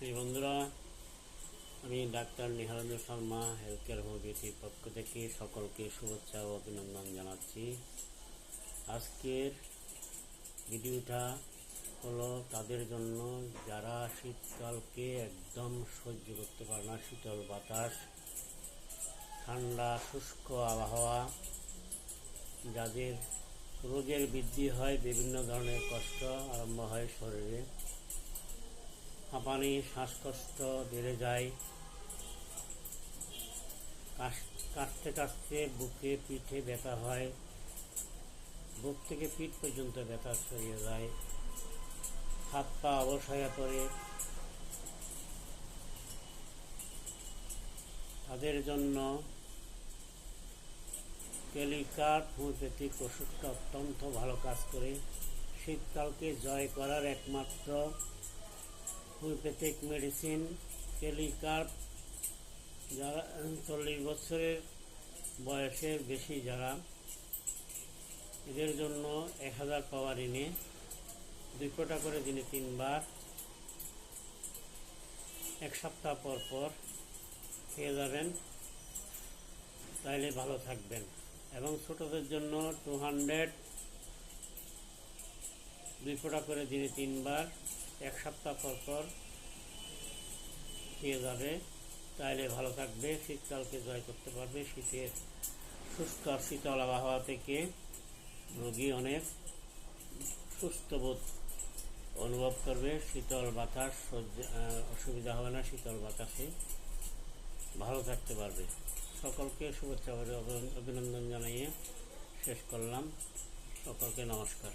প্রিয় বন্ধুরা, আমি ডাক্তার নিহারেন্দ্র শর্মা হেলথ কেয়ার হোমিওপ্যাথির পক্ষ থেকে সকলকে শুভেচ্ছা ও অভিনন্দন জানাচ্ছি। আজকের ভিডিওটা হলো তাদের জন্য যারা শীতকালকে একদম সহ্য করতে পারে না। শীতল বাতাস, ঠান্ডা শুষ্ক আবহাওয়া, যাদের রোগের বৃদ্ধি হয়, বিভিন্ন ধরনের কষ্ট আরম্ভ হয় শরীরে, হাঁপানি, শ্বাসকষ্ট বেড়ে যায়, কাশতে কাশতে বুকে পিঠে ব্যথা হয়, বুক থেকে পিঠ পর্যন্ত ব্যথা ছড়িয়ে যায়, হাত পা অবশ হয়ে পড়ে, তাদের জন্য কেলিকার্প হোমিওপ্যাথিক ওষুধটা অত্যন্ত ভালো কাজ করে। শীতকালকে জয় করার একমাত্র হোমিওপ্যাথিক মেডিসিন কেলিকার্প। যারা 40 বছরের বয়সের বেশি যারা, এদের জন্য 1000 পাওয়ার এনে 2 ফোঁটা করে দিনে 3 বার 1 সপ্তাহ পর পর খেয়ে যাবেন, তাইলে ভালো থাকবেন। এবং ছোটদের জন্য 200 2 ফোঁটা করে দিনে 3 বার 1 সপ্তাহ পর পর খেয়ে যাবে, তাইলে ভালো থাকবে, শীতকালকে জয় করতে পারবে। শীতের শুষ্ক শীতল আবহাওয়া থেকে রোগী অনেক সুস্থ বোধ অনুভব করবে। শীতল বাতাস অসুবিধা হবে না, শীতল বাতাসে ভালো থাকতে পারবে। সকলকে শুভেচ্ছা অভিনন্দন জানিয়ে শেষ করলাম। সকলকে নমস্কার।